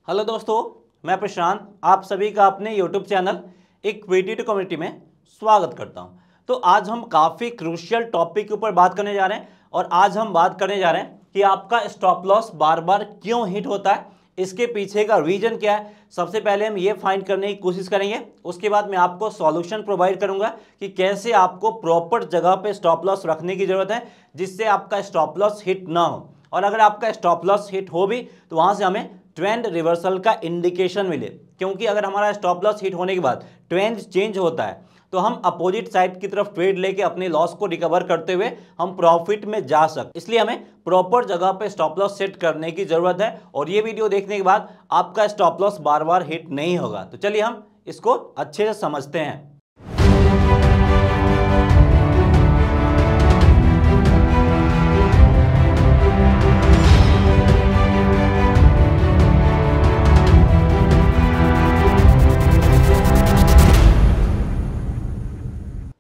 Hello दोस्तों, मैं प्रशांत आप सभी का अपने YouTube channel equity to community में स्वागत करता हूं। तो आज हम काफ़ी क्रूशियल टॉपिक के ऊपर बात करने जा रहे हैं और आज हम बात करने जा रहे हैं कि आपका स्टॉप लॉस बार बार क्यों हिट होता है, इसके पीछे का रीजन क्या है। सबसे पहले हम ये फाइंड करने की कोशिश करेंगे, उसके बाद मैं आपको सॉल्यूशन प्रोवाइड करूंगा कि कैसे आपको प्रॉपर जगह पे स्टॉप लॉस रखने की ज़रूरत है जिससे आपका स्टॉप लॉस हिट ना हो, और अगर आपका स्टॉप लॉस हिट हो भी तो वहाँ से हमें ट्रेंड रिवर्सल का इंडिकेशन मिले। क्योंकि अगर हमारा स्टॉप लॉस हिट होने के बाद ट्रेंड चेंज होता है तो हम अपोजिट साइड की तरफ ट्रेड लेके अपने लॉस को रिकवर करते हुए हम प्रॉफिट में जा सकते। इसलिए हमें प्रॉपर जगह पे स्टॉप लॉस सेट करने की जरूरत है और ये वीडियो देखने के बाद आपका स्टॉप लॉस बार बार हिट नहीं होगा। तो चलिए हम इसको अच्छे से समझते हैं।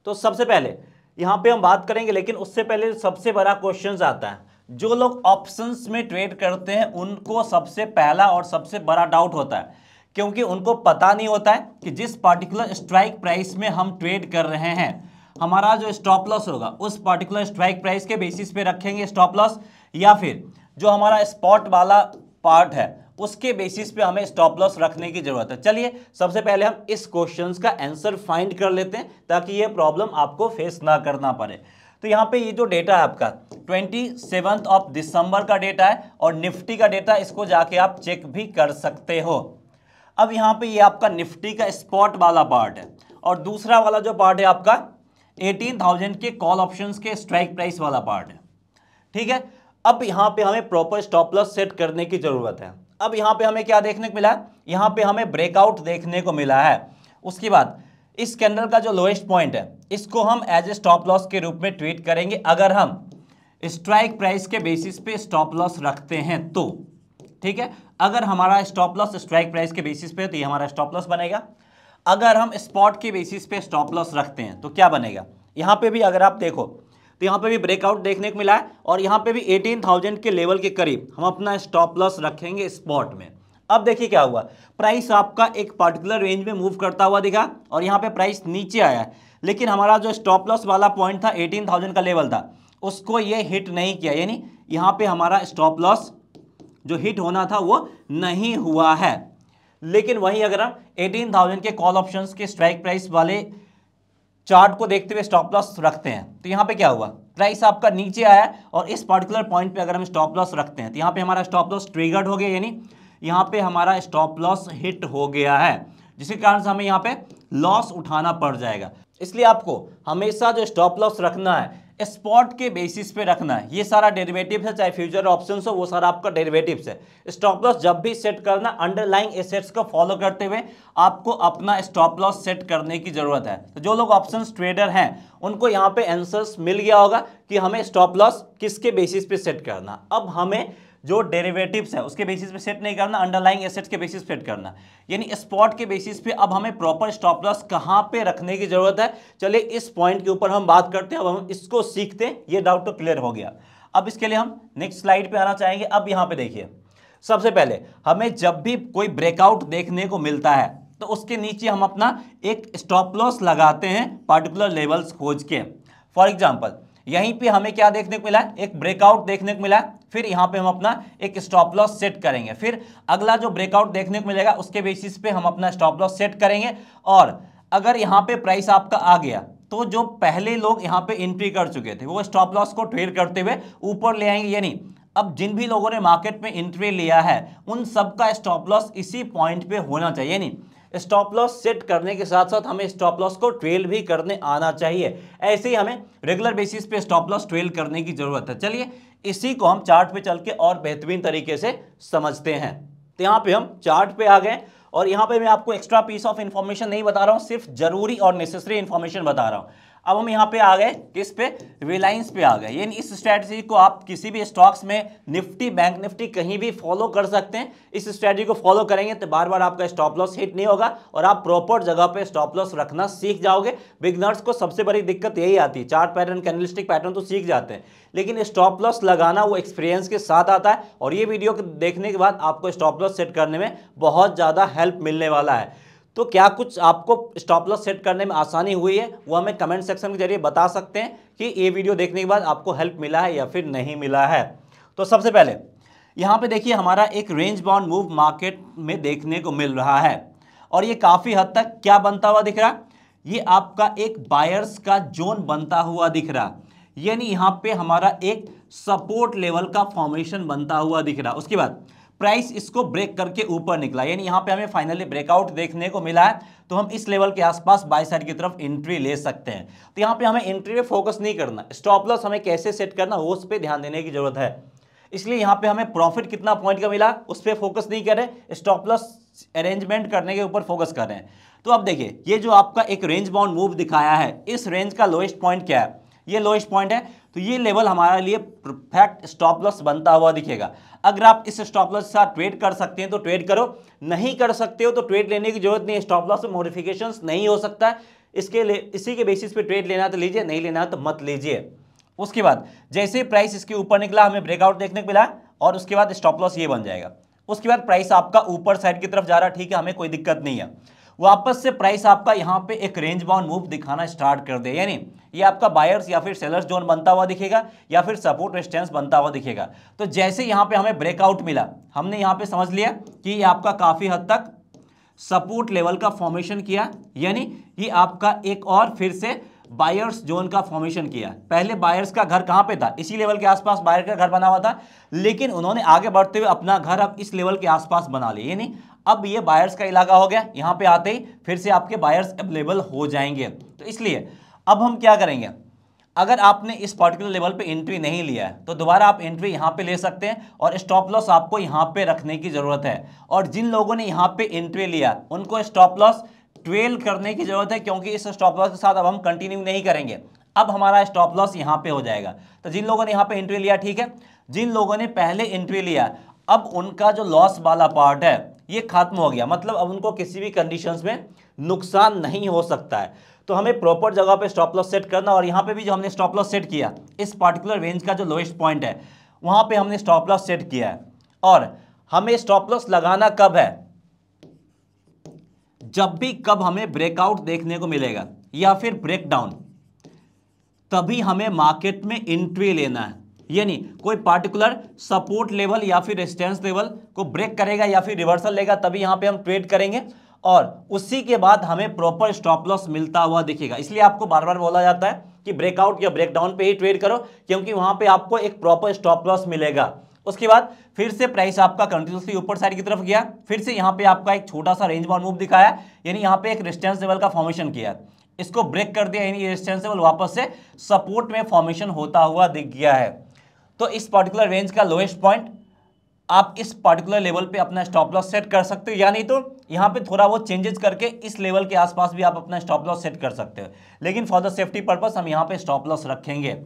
तो सबसे पहले यहां पे हम बात करेंगे, लेकिन उससे पहले सबसे बड़ा क्वेश्चन आता है। जो लोग ऑप्शंस में ट्रेड करते हैं उनको सबसे पहला और सबसे बड़ा डाउट होता है, क्योंकि उनको पता नहीं होता है कि जिस पार्टिकुलर स्ट्राइक प्राइस में हम ट्रेड कर रहे हैं हमारा जो स्टॉप लॉस होगा उस पार्टिकुलर स्ट्राइक प्राइस के बेसिस पे रखेंगे स्टॉप लॉस, या फिर जो हमारा स्पॉट वाला पार्ट है उसके बेसिस पे हमें स्टॉप लॉस रखने की जरूरत है। चलिए सबसे पहले हम इस क्वेश्चंस का आंसर फाइंड कर लेते हैं ताकि ये प्रॉब्लम आपको फेस ना करना पड़े। तो यहाँ पे ये जो डेटा है आपका 27 दिसंबर का डेटा है और निफ्टी का डेटा, इसको जाके आप चेक भी कर सकते हो। अब यहाँ पे ये आपका निफ्टी का स्पॉट वाला पार्ट है और दूसरा वाला जो पार्ट है आपका 18,000 के कॉल ऑप्शंस के स्ट्राइक प्राइस वाला पार्ट है। ठीक है, अब यहाँ पे हमें प्रॉपर स्टॉप लॉस सेट करने की जरूरत है। अब यहाँ पे हमें क्या देखने को मिला है, यहाँ पे हमें ब्रेकआउट देखने को मिला है। उसके बाद इस कैंडल का जो लोएस्ट पॉइंट है इसको हम एज ए स्टॉप लॉस के रूप में ट्रीट करेंगे अगर हम स्ट्राइक प्राइस के बेसिस पे स्टॉप लॉस रखते हैं तो। ठीक है, अगर हमारा स्टॉप लॉस स्ट्राइक प्राइस के बेसिस पे तो ये हमारा स्टॉप लॉस बनेगा। अगर हम स्पॉट के बेसिस पे स्टॉप लॉस रखते हैं तो क्या बनेगा, यहाँ पे भी अगर आप देखो तो यहाँ पे भी ब्रेकआउट देखने को मिला है और यहाँ पे भी 18,000 के लेवल के करीब हम अपना स्टॉप लॉस रखेंगे स्पॉट में। अब देखिए क्या हुआ, प्राइस आपका एक पार्टिकुलर रेंज में मूव करता हुआ दिखा और यहाँ पे प्राइस नीचे आया है, लेकिन हमारा जो स्टॉप लॉस वाला पॉइंट था 18,000 का लेवल था उसको ये हिट नहीं किया, यानी यहाँ पे हमारा स्टॉप लॉस जो हिट होना था वो नहीं हुआ है। लेकिन वहीं अगर हम 18,000 के कॉल ऑप्शंस के स्ट्राइक प्राइस वाले चार्ट को देखते हुए स्टॉप लॉस रखते हैं तो यहाँ पे क्या हुआ, प्राइस आपका नीचे आया और इस पर्टिकुलर पॉइंट पे अगर हम स्टॉप लॉस रखते हैं तो यहाँ पे हमारा स्टॉप लॉस ट्रिगर्ड हो गया, यानी यहाँ पे हमारा स्टॉप लॉस हिट हो गया है, जिसके कारण से हमें यहाँ पे लॉस उठाना पड़ जाएगा। इसलिए आपको हमेशा जो स्टॉप लॉस रखना है स्पॉट के बेसिस पे रखना है। ये सारा डेरिवेटिव है, चाहे फ्यूचर ऑप्शंस हो वो सारा आपका डेरिवेटिव्स है। स्टॉप लॉस जब भी सेट करना अंडरलाइंग एसेट्स को फॉलो करते हुए आपको अपना स्टॉप लॉस सेट करने की जरूरत है। तो जो लोग ऑप्शंस ट्रेडर हैं उनको यहाँ पे आंसर्स मिल गया होगा कि हमें स्टॉप लॉस किसके बेसिस पे सेट करना। अब हमें जो डेरिवेटिव्स है उसके बेसिस पे सेट नहीं करना, अंडरलाइंग एसेट्स के बेसिस पे सेट करना, यानी स्पॉट के बेसिस पे अब हमें प्रॉपर स्टॉप लॉस कहां पे रखने की जरूरत है। चलिए इस पॉइंट के ऊपर हम बात करते हैं, अब हम इसको सीखते हैं। ये डाउट तो क्लियर हो गया। अब इसके लिए हम नेक्स्ट स्लाइड पे आना चाहेंगे। अब यहां पे देखिए, सबसे पहले हमें जब भी कोई ब्रेकआउट देखने को मिलता है तो उसके नीचे हम अपना एक स्टॉप लॉस लगाते हैं पार्टिकुलर लेवल्स खोज के। फॉर एग्जाम्पल यहीं पे हमें क्या देखने को मिला है, एक ब्रेकआउट देखने को मिला है, फिर यहाँ पे हम अपना एक स्टॉप लॉस सेट करेंगे, फिर अगला जो ब्रेकआउट देखने को मिलेगा उसके बेसिस पे हम अपना स्टॉप लॉस सेट करेंगे। और अगर यहाँ पे प्राइस आपका आ गया तो जो पहले लोग यहाँ पे एंट्री कर चुके थे वो स्टॉप लॉस को ट्रेड करते हुए ऊपर ले आएंगे, यानी अब जिन भी लोगों ने मार्केट में एंट्री लिया है उन सबका स्टॉप लॉस इसी पॉइंट पे होना चाहिए। यानी स्टॉप लॉस सेट करने के साथ साथ हमें स्टॉप लॉस को ट्रेल भी करने आना चाहिए। ऐसे ही हमें रेगुलर बेसिस पे स्टॉप लॉस ट्रेल करने की जरूरत है। चलिए इसी को हम चार्ट पे चल के और बेहतरीन तरीके से समझते हैं। तो यहाँ पे हम चार्ट पे आ गए और यहाँ पे मैं आपको एक्स्ट्रा पीस ऑफ इंफॉर्मेशन नहीं बता रहा हूँ, सिर्फ जरूरी और नेसेसरी इंफॉर्मेशन बता रहा हूँ। अब हम यहाँ पे आ गए किस पे, रिलायंस पे आ गए। यानी इस स्ट्रैटेजी को आप किसी भी स्टॉक्स में, निफ्टी, बैंक निफ्टी कहीं भी फॉलो कर सकते हैं। इस स्ट्रैटेजी को फॉलो करेंगे तो बार बार आपका स्टॉप लॉस हिट नहीं होगा और आप प्रॉपर जगह पे स्टॉप लॉस रखना सीख जाओगे। बिगनर्स को सबसे बड़ी दिक्कत यही आती है, चार्ट पैटर्न, कैंडलस्टिक पैटर्न तो सीख जाते हैं, लेकिन स्टॉप लॉस लगाना वो एक्सपीरियंस के साथ आता है। और ये वीडियो देखने के बाद आपको स्टॉप लॉस सेट करने में बहुत ज़्यादा हेल्प मिलने वाला है। तो क्या कुछ आपको स्टॉप लॉस सेट करने में आसानी हुई है, वो हमें कमेंट सेक्शन के जरिए बता सकते हैं कि ये वीडियो देखने के बाद आपको हेल्प मिला है या फिर नहीं मिला है। तो सबसे पहले यहाँ पे देखिए, हमारा एक रेंज बाउंड मूव मार्केट में देखने को मिल रहा है और ये काफ़ी हद तक क्या बनता हुआ दिख रहा है, ये आपका एक बायर्स का जोन बनता हुआ दिख रहा, यानी यहाँ पे हमारा एक सपोर्ट लेवल का फॉर्मेशन बनता हुआ दिख रहा। उसके बाद प्राइस इसको ब्रेक करके ऊपर निकला, यानी यहाँ पे हमें फाइनली ब्रेकआउट देखने को मिला है, तो हम इस लेवल के आसपास बाय साइड की तरफ एंट्री ले सकते हैं। तो यहाँ पे हमें एंट्री पे फोकस नहीं करना, स्टॉप लॉस हमें कैसे सेट करना वो उस पर ध्यान देने की जरूरत है। इसलिए यहाँ पे हमें प्रॉफिट कितना पॉइंट का मिला उस पर फोकस नहीं कर रहे, स्टॉप लॉस अरेंजमेंट करने के ऊपर फोकस कर रहे हैं। तो अब देखिए, ये जो आपका एक रेंज बाउंड मूव दिखाया है, इस रेंज का लोएस्ट पॉइंट क्या है, ये लोएस्ट पॉइंट है, तो ये लेवल हमारे लिए परफेक्ट स्टॉप लॉस बनता हुआ दिखेगा। अगर आप इस स्टॉप लॉस के साथ ट्रेड कर सकते हैं तो ट्रेड करो, नहीं कर सकते हो तो ट्रेड लेने की जरूरत नहीं है। स्टॉप लॉस में मॉडिफिकेशंस नहीं हो सकता है, इसी के बेसिस पे ट्रेड लेना तो लीजिए, नहीं लेना तो मत लीजिए। उसके बाद जैसे ही प्राइस इसके ऊपर निकला, हमें ब्रेकआउट देखने को मिला और उसके बाद स्टॉप लॉस ये बन जाएगा। उसके बाद प्राइस आपका ऊपर साइड की तरफ जा रहा, ठीक है, हमें कोई दिक्कत नहीं है। वापस से प्राइस आपका यहाँ पे एक रेंज बाउंड मूव दिखाना स्टार्ट कर दे, यानी ये आपका बायर्स या फिर सेलर्स जोन बनता हुआ दिखेगा या फिर सपोर्ट रेजिस्टेंस बनता हुआ दिखेगा। तो जैसे यहाँ पे हमें ब्रेकआउट मिला, हमने यहाँ पे समझ लिया कि ये आपका काफी हद तक सपोर्ट लेवल का फॉर्मेशन किया, यानी ये आपका एक और फिर से बायर्स जोन का फॉर्मेशन किया। पहले बायर्स का घर कहाँ पे था, इसी लेवल के आसपास बायर का घर बना हुआ था, लेकिन उन्होंने आगे बढ़ते हुए अपना घर अब इस लेवल के आसपास बना लिया, यानी अब ये बायर्स का इलाका हो गया। यहाँ पे आते ही फिर से आपके बायर्स अवेलेबल हो जाएंगे। तो इसलिए अब हम क्या करेंगे, अगर आपने इस पर्टिकुलर लेवल पे एंट्री नहीं लिया है तो दोबारा आप एंट्री यहाँ पे ले सकते हैं और स्टॉप लॉस आपको यहाँ पे रखने की जरूरत है। और जिन लोगों ने यहाँ पे एंट्री लिया उनको स्टॉप लॉस 12 करने की जरूरत है, क्योंकि इस स्टॉप लॉस के साथ अब हम कंटिन्यू नहीं करेंगे, अब हमारा स्टॉप लॉस यहाँ पे हो जाएगा। तो जिन लोगों ने यहाँ पे एंट्री लिया, ठीक है, जिन लोगों ने पहले एंट्री लिया अब उनका जो लॉस वाला पार्ट है ये खत्म हो गया, मतलब अब उनको किसी भी कंडीशंस में नुकसान नहीं हो सकता है। तो हमें प्रॉपर जगह पे स्टॉप लॉस सेट करना, और यहाँ पे भी जो हमने स्टॉप लॉस सेट किया, इस पार्टिकुलर रेंज का जो लोएस्ट पॉइंट है वहाँ पे हमने स्टॉप लॉस सेट किया है। और हमें स्टॉप लॉस लगाना कब है, जब भी कब हमें ब्रेकआउट देखने को मिलेगा या फिर ब्रेकडाउन, तभी हमें मार्केट में एंट्री लेना है। यानी कोई पार्टिकुलर सपोर्ट लेवल या फिर रेजिस्टेंस लेवल को ब्रेक करेगा या फिर रिवर्सल लेगा, तभी यहां पे हम ट्रेड करेंगे और उसी के बाद हमें प्रॉपर स्टॉप लॉस मिलता हुआ दिखेगा। इसलिए आपको बार बार बोला जाता है कि ब्रेकआउट या ब्रेकडाउन पे ही ट्रेड करो, क्योंकि वहां पे आपको एक प्रॉपर स्टॉप लॉस मिलेगा। उसके बाद फिर से प्राइस आपका कंटिन्यूसली ऊपर साइड की तरफ गया, फिर से यहाँ पे आपका एक छोटा सा रेंज बाउंड मूव दिखाया, यानी यहाँ पे एक रेजिस्टेंस लेवल का फॉर्मेशन किया, इसको ब्रेक कर दिया, यानी रेजिस्टेंस लेवल वापस से सपोर्ट में फॉर्मेशन होता हुआ दिख गया है। तो इस पर्टिकुलर रेंज का लोएस्ट पॉइंट आप इस पर्टिकुलर लेवल पे अपना स्टॉप लॉस सेट कर सकते हो, या नहीं तो यहाँ पे थोड़ा बहुत चेंजेस करके इस लेवल के आसपास भी आप अपना स्टॉप लॉस सेट कर सकते हो, लेकिन फॉर द सेफ्टी पर्पस हम यहाँ पे स्टॉप लॉस रखेंगे।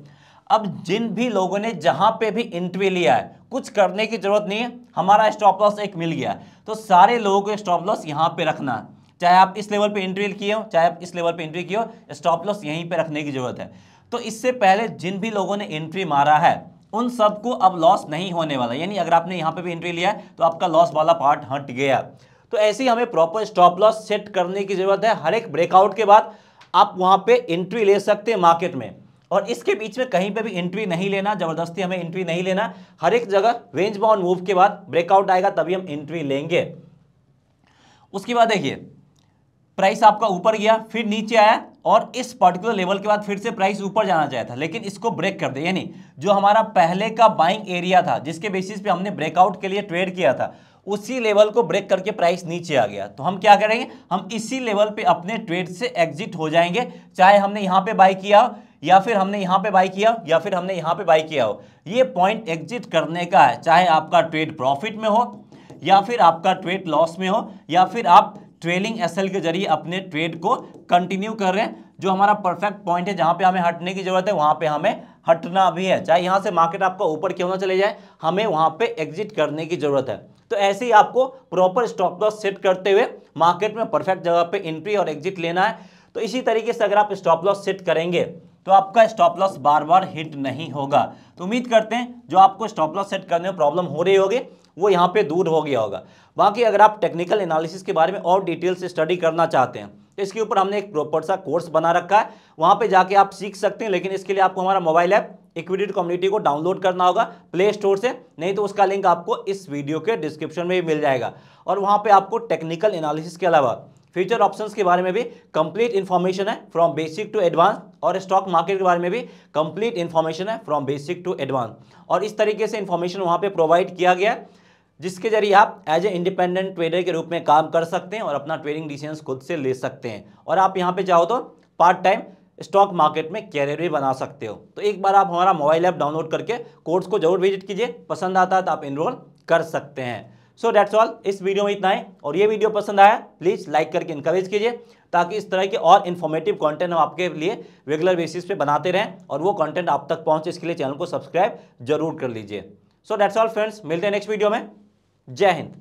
अब जिन भी लोगों ने जहां पे भी एंट्री लिया है, कुछ करने की जरूरत नहीं है, हमारा स्टॉप लॉस एक मिल गया, तो सारे लोगों को स्टॉप लॉस यहां पे रखना, चाहे आप इस लेवल पे एंट्री किए हो चाहे आप इस लेवल पे एंट्री किए हो, स्टॉप लॉस यहीं पे रखने की जरूरत है। तो इससे पहले जिन भी लोगों ने एंट्री मारा है उन सबको अब लॉस नहीं होने वाला, यानी अगर आपने यहाँ पे भी एंट्री लिया है तो आपका लॉस वाला पार्ट हट गया। तो ऐसे ही हमें प्रॉपर स्टॉप लॉस सेट करने की जरूरत है। हर एक ब्रेकआउट के बाद आप वहां पे एंट्री ले सकते हैं मार्केट में, और इसके बीच में कहीं पे भी एंट्री नहीं लेना, जबरदस्ती हमें एंट्री नहीं लेना। हर एक जगह रेंज बाउंड मूव के बाद ब्रेकआउट आएगा तभी हम एंट्री लेंगे। उसके बाद देखिए प्राइस आपका ऊपर गया, फिर नीचे आया, और इस पर्टिकुलर लेवल के बाद फिर से प्राइस ऊपर जाना चाहिए था, लेकिन इसको ब्रेक कर दे, यानी जो हमारा पहले का बाइंग एरिया था जिसके बेसिस पे हमने ब्रेकआउट के लिए ट्रेड किया था, उसी लेवल को ब्रेक करके प्राइस नीचे आ गया। तो हम क्या करेंगे, हम इसी लेवल पे अपने ट्रेड से एग्जिट हो जाएंगे, चाहे हमने यहाँ पे बाई किया हो या फिर हमने यहाँ पे बाई किया या फिर हमने यहाँ पे बाई किया हो। ये पॉइंट एग्जिट करने का है, चाहे आपका ट्रेड प्रॉफिट में हो या फिर आपका ट्रेड लॉस में हो या फिर आप ट्रेलिंग एसएल के जरिए अपने ट्रेड को कंटिन्यू कर रहे हैं। जो हमारा परफेक्ट पॉइंट है जहां पे हमें हटने की जरूरत है वहां पे हमें हटना भी है। चाहे यहां से मार्केट आपका ऊपर क्यों ना चले जाए, हमें वहां पे एग्जिट करने की जरूरत है। तो ऐसे ही आपको प्रॉपर स्टॉप लॉस सेट करते हुए मार्केट में परफेक्ट जगह पे एंट्री और एग्जिट लेना है। तो इसी तरीके से अगर आप स्टॉप लॉस सेट करेंगे तो आपका स्टॉप लॉस बार बार हिट नहीं होगा। तो उम्मीद करते हैं जो आपको स्टॉप लॉस सेट करने में प्रॉब्लम हो रही होगी वो यहाँ पे दूर हो गया होगा। बाकी अगर आप टेक्निकल एनालिसिस के बारे में और डिटेल से स्टडी करना चाहते हैं तो इसके ऊपर हमने एक प्रॉपर सा कोर्स बना रखा है, वहाँ पे जाके आप सीख सकते हैं। लेकिन इसके लिए आपको हमारा मोबाइल ऐप इक्विटी कम्युनिटी को डाउनलोड करना होगा प्ले स्टोर से, नहीं तो उसका लिंक आपको इस वीडियो के डिस्क्रिप्शन में भी मिल जाएगा। और वहाँ पे आपको टेक्निकल एनालिसिस के अलावा फ्यूचर ऑप्शंस के बारे में भी कंप्लीट इन्फॉर्मेशन है फ्रॉम बेसिक टू एडवांस, और स्टॉक मार्केट के बारे में भी कंप्लीट इन्फॉर्मेशन है फ्रॉम बेसिक टू एडवांस। और इस तरीके से इन्फॉर्मेशन वहाँ पे प्रोवाइड किया गया है जिसके जरिए आप एज ए इंडिपेंडेंट ट्रेडर के रूप में काम कर सकते हैं और अपना ट्रेडिंग डिसीजंस खुद से ले सकते हैं। और आप यहाँ पे चाहो तो पार्ट टाइम स्टॉक मार्केट में कैरियर भी बना सकते हो। तो एक बार आप हमारा मोबाइल ऐप डाउनलोड करके कोर्स को जरूर विजिट कीजिए, पसंद आता है तो आप इनरोल कर सकते हैं। सो दैट्स ऑल, इस वीडियो में इतना है। और ये वीडियो पसंद आया प्लीज़ लाइक करके इनकरेज कीजिए ताकि इस तरह के और इन्फॉर्मेटिव कंटेंट हम आपके लिए रेगुलर बेसिस पे बनाते रहें और वो कंटेंट आप तक पहुंचे। इसके लिए चैनल को सब्सक्राइब जरूर कर लीजिए। सो दैट्स ऑल फ्रेंड्स, मिलते हैं नेक्स्ट वीडियो में। जय हिंद।